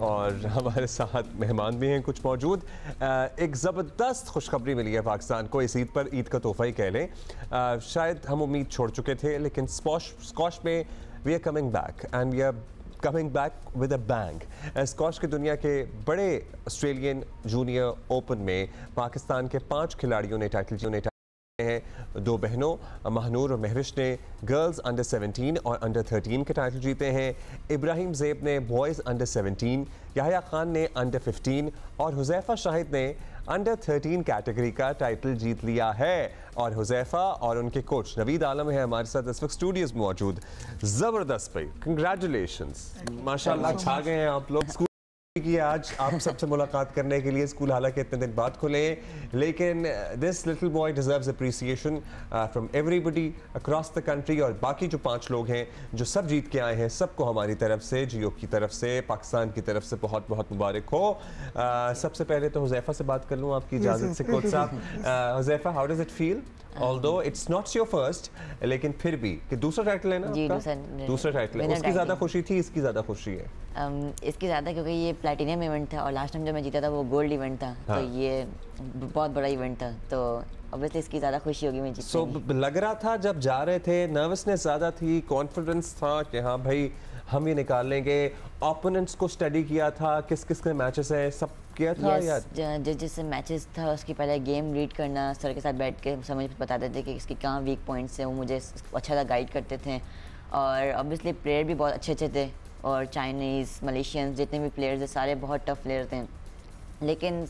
और हमारे साथ मेहमान भी हैं कुछ मौजूद। एक ज़बरदस्त खुशखबरी मिली है पाकिस्तान को इस ईद पर, ईद का तोहफ़ा ही कह लें। शायद हम उम्मीद छोड़ चुके थे, लेकिन स्क्वॉश में we are coming back and we are coming back with a bang. Squash की दुनिया के बड़े ऑस्ट्रेलियन जूनियर ओपन में पाकिस्तान के 5 खिलाड़ियों ने टाइटल हैं। 2 बहनों महानूर और महविश ने गर्ल्स अंडर 17 और अंडर 13 के टाइटल जीते हैं। इब्राहिम ज़ेब ने बॉयज़ अंडर 17, याहिया खान ने अंडर 15 और हुज़ैफ़ा शाहिद ने अंडर 13 कैटेगरी का टाइटल जीत लिया है। और हुज़ैफ़ा और उनके कोच नवीद आलम है हमारे साथ इस वक्त स्टूडियोज़ में मौजूद। ज़बरदस्त भाई, कंग्रेचुलेशंस, माशाल्लाह छा गए हैं आप लोग। कि आज आप सबसे मुलाकात करने के लिए स्कूल हालांकि इतने दिन बाद खुले, लेकिन this little boy deserves appreciation from everybody across the country. और बाकी जो 5 लोग हैं जो सब जीत के आए हैं, सबको हमारी तरफ से, जियो की तरफ से, पाकिस्तान की तरफ से बहुत बहुत मुबारक हो। सबसे पहले तो हुज़ैफ़ा से बात कर लूँ आपकी इजाज़त से कोच साहब। Huzaifa, how does it feel although it's not your first, लेकिन फिर भी कि दूसरा टाइटल है ना आपका? दूसरा टाइटल है। उसकी ज़्यादा खुशी थी, इसकी ज़्यादा खुशी है? इसकी ज़्यादा, क्योंकि ये प्लैटिनम इवेंट था और लास्ट टाइम जब मैं जीता था वो गोल्ड इवेंट था। हाँ। तो ये बहुत बड़ा इवेंट था, तो ऑब्वियसली इसकी ज़्यादा खुशी होगी मैं जीतने की। लग रहा था जब जा रहे थे, नर्वसनेस ज़्यादा थी, कॉन्फिडेंस था कि हाँ भाई हम ये निकाल लेंगे? ओपोनेंट्स को स्टडी किया था, किस किस के मैचेस हैं, सब किया था? या जिस मैचेस था उसकी पहले गेम रीड करना, सर के साथ बैठ के समझ बताते थे कि इसके कहाँ वीक पॉइंट्स हैं, वो मुझे अच्छा सा गाइड करते थे। और ऑब्वियसली प्लेयर भी बहुत अच्छे अच्छे थे, और चाइनीज़, मलेशियंस, जितने भी प्लेयर्स हैं सारे बहुत टफ प्लेयर थे। लेकिन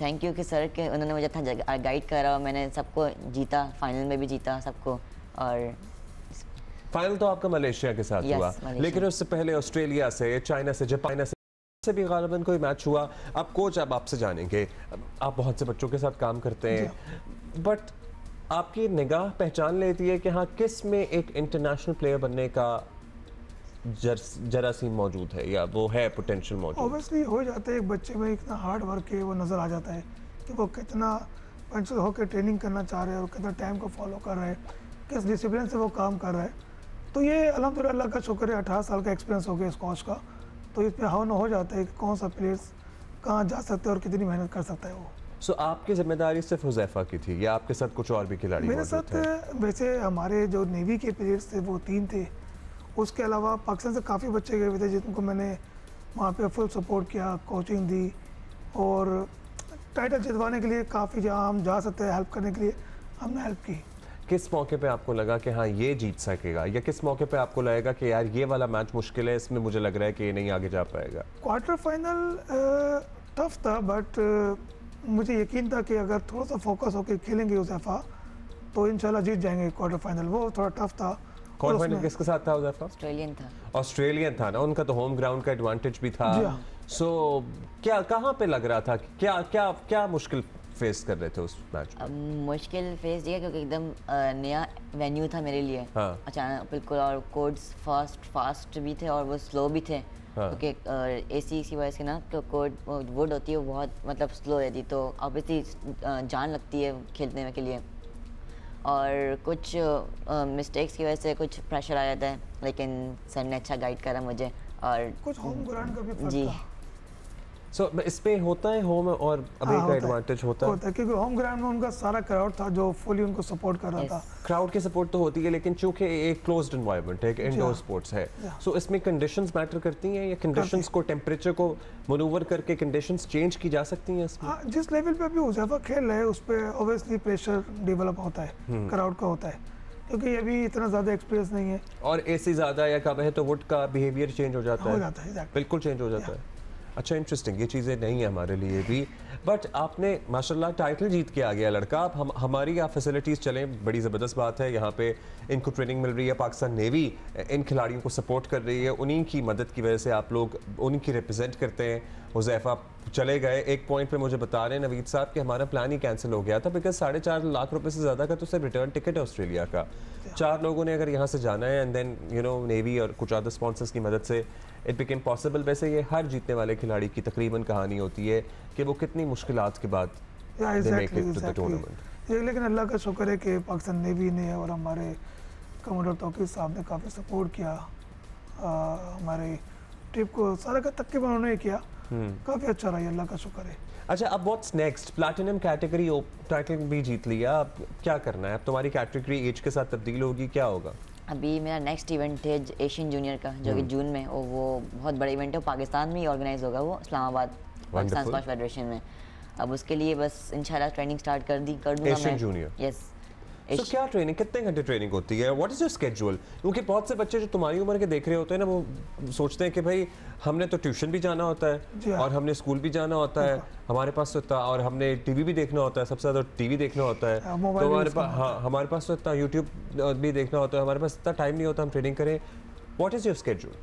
थैंक यू कि सर के उन्होंने मुझे अच्छा गाइड करा और मैंने सबको जीता, फाइनल में भी जीता सबको। और फाइनल तो आपका मलेशिया के साथ हुआ, लेकिन उससे पहले ऑस्ट्रेलिया से, चाइना से, जापान से भी गालिबन कोई मैच हुआ। अब कोच अब आपसे जानेंगे, आप बहुत से बच्चों के साथ काम करते हैं, बट आपकी निगाह पहचान लेती है कि हाँ किस में एक इंटरनेशनल प्लेयर बनने का जरासीम मौजूद है या वो है पोटेंशियल मौजूद? ऑब्वियसली हो जाता है, एक बच्चे में इतना हार्ड वर्क है वो नज़र आ जाता है कि वो कितना पंचुअल होकर ट्रेनिंग करना चाह रहे हैं और कितना टाइम को फॉलो कर रहे हैं, किस डिसिप्लिन से वो काम कर रहा है। तो ये अल्हम्दुलिल्लाह अल्लाह का शुक्र है, 18 साल का एक्सपीरियंस हो गया स्क्वॉश का, तो इस पर हाव न हो जाता है कि कौन सा प्लेयर्स कहाँ जा सकते हैं और कितनी मेहनत कर सकता है वो। सो आपकी जिम्मेदारी सिर्फ हुज़ैफ़ा की थी या आपके साथ कुछ और भी खिलाड़ी मेरे साथ वैसे हमारे जो नेवी के प्लेयर्स थे वो 3 थे, उसके अलावा पाकिस्तान से काफ़ी बच्चे गए हुए थे जिनको मैंने वहाँ पे फुल सपोर्ट किया, कोचिंग दी, और टाइटल जितवाने के लिए काफ़ी जहाँ हम जा सकते हैं हेल्प करने के लिए हमने हेल्प की। किस मौके पे आपको लगा कि हाँ ये जीत सकेगा, या किस मौके पे आपको लगेगा कि यार ये वाला मैच मुश्किल है, इसमें मुझे लग रहा है कि ये नहीं आगे जा पाएगा? क्वार्टर फाइनल टफ था, बट मुझे यकीन था कि अगर थोड़ा सा फोकस होकर खेलेंगे हुज़ैफ़ा तो इंशाल्लाह जीत जाएंगे क्वार्टर फाइनल। वो थोड़ा टफ था। क्वार्टर फाइनल किसके साथ था हुज़ैफ़ा? ऑस्ट्रेलियन था। ऑस्ट्रेलियन था ना, उनका तो होम ग्राउंड का एडवांटेज भी था। सो क्या कहाँ पे लग रहा था, क्या क्या क्या मुश्किल फेस कर रहे थे उस मैच में? मुश्किल फेस ये क्योंकि एकदम नया वेन्यू था मेरे लिए। हाँ। अचानक बिल्कुल, और कोड्स फास्ट भी थे और वो स्लो भी थे। हाँ। क्योंकि एसी की वजह से ना तो कोड वुड होती है वो बहुत मतलब स्लो रहती, तो ऑब्वियसली जान लगती है खेलने के लिए, और कुछ मिस्टेक्स की वजह से कुछ प्रेशर आ जाता है, लेकिन सर ने अच्छा गाइड करा मुझे। और कुछ होम ग्राउंड का भी फर्क जी था। सो इस पे होता है होम और अवे का एडवांटेज होता है क्योंकि होम ग्राउंड में उनका सारा क्राउड था जो फुली उनको सपोर्ट कर रहा था। क्राउड की सपोर्ट तो होती है, लेकिन चूंकि एक क्लोज्ड एनवायरनमेंट है, एक इंडोर स्पोर्ट्स है, सो इसमें कंडीशंस मैटर करती हैं, या कंडीशंस को, टेम्परेचर को मनूवर करके कंडीशंस चेंज की जा सकती हैं इसमें? जिस लेवल पे अभी हुज़ैफ़ा खेल रहे हैं उस पर ऑब्वियसली प्रेशर डेवलप होता है, क्राउड का होता है, क्योंकि अभी इतना ज़्यादा एक्सपीरियंस नहीं है, और एसी ज़्यादा या कम है तो वुड का बिहेवियर चेंज हो जाता है, बिल्कुल चेंज हो जाता है। अच्छा, इंटरेस्टिंग, ये चीज़ें नहीं है हमारे लिए भी, बट आपने माशाल्लाह टाइटल जीत के आ गया लड़का। अब हमारी यहाँ फैसिलिटीज़ चलें, बड़ी ज़बरदस्त बात है, यहाँ पे इनको ट्रेनिंग मिल रही है, पाकिस्तान नेवी इन खिलाड़ियों को सपोर्ट कर रही है, उन्हीं की मदद की वजह से आप लोग उन्हीं की रिप्रेजेंट करते हैं। हुज़ैफ़ा चले गए, एक पॉइंट पे मुझे बता रहे हैं नवीद साहब कि हमारा प्लान ही कैंसिल हो गया था, बिकॉज 4.5 लाख रुपए से ज़्यादा का तो सिर्फ रिटर्न टिकट है ऑस्ट्रेलिया का। 4 लोगों ने अगर यहाँ से जाना है, and then you know navy और कुछ अदर स्पॉन्सर्स की मदद से इट बिकेम पॉसिबल। वैसे ये हर जीतने वाले खिलाड़ी की तकरीबन कहानी होती है कि वो कितनी मुश्किलात के बाद टूर्नामेंट। लेकिन अल्लाह का शुक्र है कि पाकिस्तान नेवी ने और हमारे कमांडर तौकीर साहब ने काफ़ी सपोर्ट किया, हमारे ट्रिप को सारा का तकरीबन उन्होंने किया, काफ़ी अच्छा रहा, अल्लाह का शुक्र है। अच्छा, अब what's next? Platinum category title भी जीत लिया, अब क्या करना है? अब तुम्हारी कैटेगरी एज के साथ तब्दील होगी, क्या होगा? अभी मेरा नेक्स्ट इवेंट है एशियन जूनियर का, जो कि जून में, और वो बहुत बड़ा इवेंट है, पाकिस्तान में ही ऑर्गेनाइज होगा, वो इस्लामाबाद पाकिस्तान स्क्वैश फेडरेशन में। अब उसके लिए बस इंशाल्लाह ट्रेनिंग स्टार्ट कर दूंगा एशियन मैं। Junior, yes. तो क्या ट्रेनिंग, कितने घंटे ट्रेनिंग होती है? What is your schedule? क्योंकि बहुत से बच्चे जो तुम्हारी उम्र के देख रहे होते हैं ना, वो सोचते हैं कि भाई हमने तो ट्यूशन भी जाना होता है और हमने स्कूल भी जाना होता है, हमारे पास तो इतना, और हमने टीवी भी देखना होता है, सबसे ज़्यादा टीवी देखना होता है, तो हमारे पास तो इतना यूट्यूब भी देखना होता है, हमारे पास इतना टाइम नहीं होता हम ट्रेनिंग करें। What is your schedule?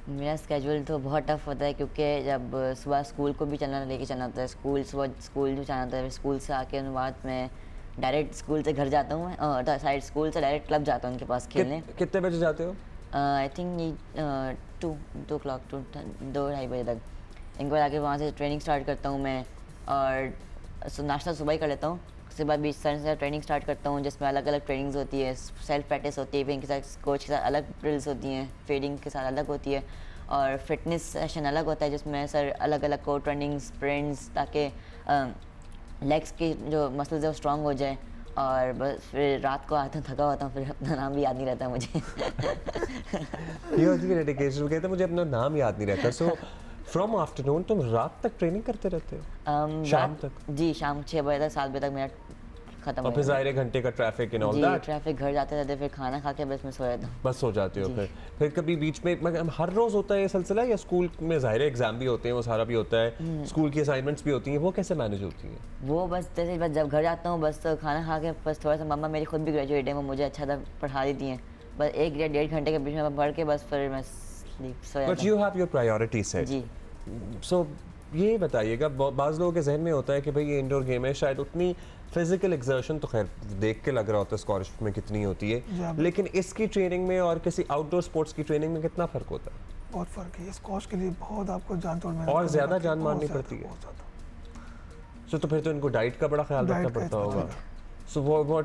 मेरा स्केड्यूल तो बहुत टफ होता है, क्योंकि जब सुबह स्कूल को भी लेके चलना होता है, सुबह स्कूल जो जाना होता है, स्कूल से आके बाद में डायरेक्ट स्कूल से घर जाता हूँ मैं, साइड स्कूल से डायरेक्ट क्लब जाता हूँ उनके पास खेलने। कितने बजे जाते हो? आई थिंक 2 o'clock, 2-2:30 बजे तक। इनके बाद आके वहाँ से ट्रेनिंग स्टार्ट करता हूँ मैं, और नाश्ता सुबह ही कर लेता हूँ। उसके बाद 20 से ट्रेनिंग स्टार्ट करता हूँ, जिसमें अलग अलग ट्रेनिंग्स होती है, सेल्फ प्रैक्टिस होती है, फिर इनके साथ कोच के साथ अलग ड्रिल्स होती हैं, फीडिंग के साथ अलग होती है, और फिटनेस सेशन अलग होता है, जिसमें सर अलग अलग कोर ट्रेनिंग स्प्रिंट्स, ताकि लेग्स की जो मसल्स है वो स्ट्रॉन्ग हो जाए। और बस फिर रात को आता हूँ थका होता हूँ, फिर अपना नाम भी याद नहीं रहता मुझे। ये होती है डेडिकेशन, कहते हैं मुझे अपना नाम याद नहीं रहता। सो फ्रॉम आफ्टरनून तुम रात तक ट्रेनिंग करते रहते हो? शाम तक? जी, शाम 6 बजे तक 7 बजे तक मेरा खत्म। और फिर ज़ाहिर है घंटे का traffic and all that. Traffic, घर जाते जाते फिर खाना खा के बस मैं सो जाता हूँ। बस सो जाते हो? फिर कभी बीच में, मगर हर रोज़ होता है ये सिलसिला, या स्कूल में ज़ाहिर है एग्जाम भी होते हैं, वो सारा भी होता है, स्कूल की असाइनमेंट्स भी होती हैं, वो कैसे मैनेज होती हैं? वो बस जैसे बस जब घर जाता हूँ, बस खाना खा के बस थोड़ा सा, मम्मा मेरी खुद भी ग्रेजुएट है, वो मुझे अच्छा था पढ़ा देती हैं, बस 1 या 1.5 घंटे के बीच में पढ़ के बस फिर मैं सो जाता हूँ। But you have your priority set. जी। सो ये बताइएगा, बाज़ लोगों के जहन में होता है कि भाई ये इंडोर गेम है, शायद उतनी फिजिकल एक्सर्शन तो खैर देख के लग रहा होता है स्कॉलरशिप में कितनी होती है, लेकिन इसकी ट्रेनिंग में और किसी आउटडोर स्पोर्ट्स की ट्रेनिंग में कितना फ़र्क होता है? बहुत फ़र्क है, स्क्वॉश के लिए बहुत आपको जान तोड़ मेहनत और ज़्यादा जान मारनी पड़ती है। सो तो फिर तो इनको डाइट का बड़ा ख्याल रखना पड़ता होगा। सो वो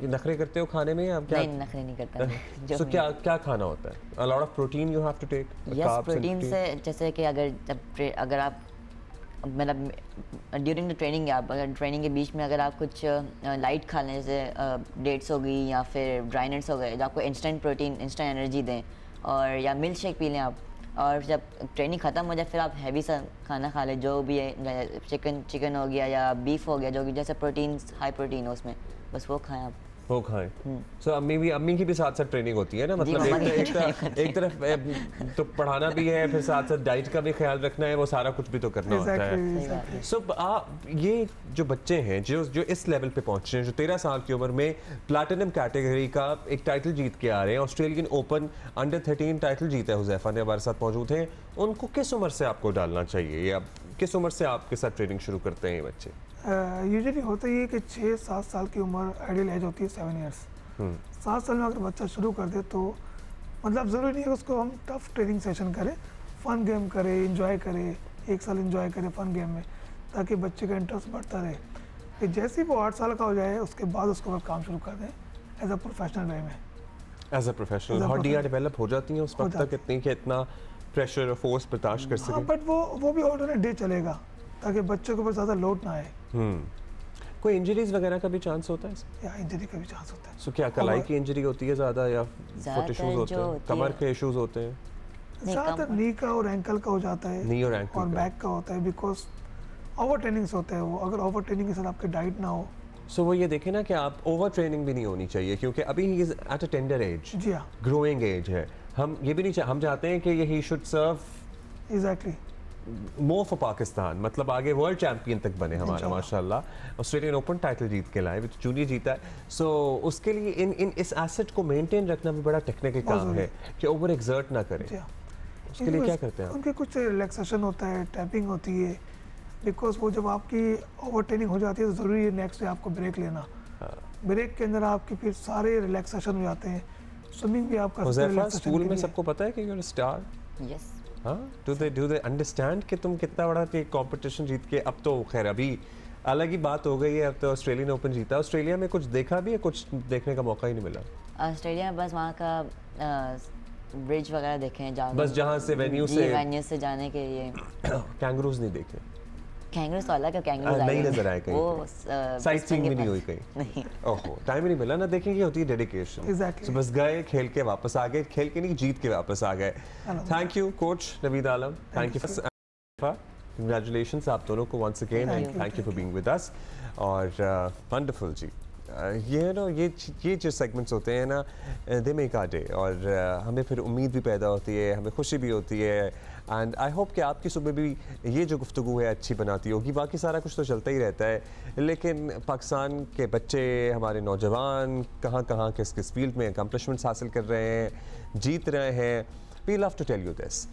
नखरे करते हो खाने में, आप क्या? नहीं, नखरे नहीं करता। सो क्या खाना होता है? A lot of protein you have to take? Yes, protein से, जैसे कि अगर आप मतलब ड्यूरिंग द ट्रेनिंग, आप अगर ट्रेनिंग के बीच में अगर आप कुछ लाइट खा लें, जैसे डेट्स हो गई या फिर ड्राई नट्स हो गए, जो आपको इंस्टेंट प्रोटीन, इंस्टेंट एनर्जी दें, और या मिल्क शेक पी लें आप, और जब ट्रेनिंग ख़त्म हो जाए फिर आप हैवी सा खाना खा लें, जो भी है, चिकन हो गया या बीफ हो गया, जो कि जैसे प्रोटीन, हाई प्रोटीन हो उसमें, बस वो खाएं आप। वो खाएं। सो अम्मी की भी साथ साथ ट्रेनिंग होती है ना, मतलब एक तरफ तो पढ़ाना भी है, फिर साथ साथ डाइट का भी ख्याल रखना है, वो सारा कुछ भी तो करना होता है। सो ये जो बच्चे हैं जो इस लेवल पे पहुंचे हैं, जो 13 साल की उम्र में प्लैटिनम कैटेगरी का एक टाइटल जीत के आ रहे हैं, ऑस्ट्रेलियन ओपन अंडर 13 टाइटल जीता है, हुज़ैफा ने हमारे साथ मौजूद हैं, उनको किस उम्र से आपको डालना चाहिए, या किस उम्र से आपके साथ ट्रेनिंग शुरू करते हैं ये बच्चे? यूजुअली होता ही है कि 6-7 साल की उम्र आइडियल एज होती है, 7 ईयर्स। 7 साल में अगर बच्चा शुरू कर दे तो मतलब ज़रूरी नहीं है उसको हम टफ ट्रेनिंग सेशन करें, फ़न गेम करें, इंजॉय करें, 1 साल इंजॉय करें फ़न गेम में, ताकि बच्चे का इंटरेस्ट बढ़ता रहे। कि जैसे ही वो 8 साल का हो जाए उसके बाद उसको काम शुरू कर दें एज अ प्रोफेशनल वे में। एज अ प्रोफेशनल हड्डियाँ डेवलप हो जाती हैं उस वक्त तक, इतनी कि इतना प्रेशर और फोर्स बर्दाश्त कर सके। बट वो भी ऑल्टरनेट डे चलेगा, ताकि बच्चों के ऊपर ज़्यादा लोड ना आए। कोई इंजरीज वगैरह का भी चांस होता है? या इंजरी का भी चांस होता है। सो क्या कलाई की इंजरी होती है ज़्यादा, या फुट इश्यूज होते हैं, कमर के इश्यूज होते हैं? ज़्यादातर नी का और एंकल का हो जाता है, नी और एंकल और बैक का होता है, बिकॉज ओवर ट्रेनिंग से होता है वो। अगर ओवर ट्रेनिंग के साथ आपकी डाइट ना हो, सो वो ये देखें ना कि आप ओवर ट्रेनिंग भी नहीं होनी चाहिए, क्योंकि अभी he is at a tender age, जी हाँ, ग्रोइंग एज है। हम ये भी नहीं हम चाहते हैं कि ये he should serve exactly more for Pakistan, मतलब आगे वर्ल्ड चैंपियन तक बने हमारा, माशाल्लाह ऑस्ट्रेलियन ओपन टाइटल जीत के लाए, विद जूनियर जीता है। सो उसके लिए इन इस एसेट को मेंटेन रखना भी बड़ा टेक्निकल काम है कि ओवर एक्सर्ट ना करें। उसके लिए क्या करते हैं? उनके कुछ रिलैक्सेशन होता है, टैपिंग होती है, बिकॉज वो जब आपकी ओवर ट्रेनिंग हो जाती है तो ज़रूरी है नेक्स्ट डे आपको ब्रेक लेना। ब्रेक के अंदर आपके फिर सारे रिलैक्सेशन हो जाते हैं, स्विमिंग भी आपका स्कूल में सबको पता है कि you are a star. Yes. हाँ, डू दे अंडरस्टैंड कि तुम कितना बड़ा कंपटीशन जीत के, अब तो खैर अभी अलग ही बात हो गई है, अब तो ऑस्ट्रेलियन ओपन जीता। ऑस्ट्रेलिया में कुछ देखा भी है? कुछ देखने का मौका ही नहीं मिला। ऑस्ट्रेलिया में बस वहाँ का ब्रिज वगैरह देखे हैं बस जहाँ से वेन्यू से जाने के लिए। कैंगरूज नहीं देखे? कैंगरूज तो अलग है, कैंगरूज नहीं नजर आए कहीं, वो साइट सीइंग भी नहीं हुई कहीं? नहीं। ओहो, टाइम ही नहीं मिला ना, देखने की होती है डेडिकेशन। Exactly. तो बस गए, खेल के वापस आ गए, खेल के नहीं जीत के वापस आ गए। Thank you coach Naveed Alam, thank you, congratulations आप दोनों को once again and thank you for being with us. और वंडरफुल जी, ये ना ये जो सेगमेंट्स होते हैं ना, दे मेक आवर डे, और हमें फिर उम्मीद भी पैदा होती है, हमें खुशी भी होती है, एंड आई होप कि आपकी सुबह भी ये जो गुफ्तगू है अच्छी बनाती होगी। बाकी सारा कुछ तो चलता ही रहता है, लेकिन पाकिस्तान के बच्चे, हमारे नौजवान कहाँ कहाँ किस किस फील्ड में अकम्पलिशमेंट्स हासिल कर रहे हैं, जीत रहे हैं, we love to tell you this.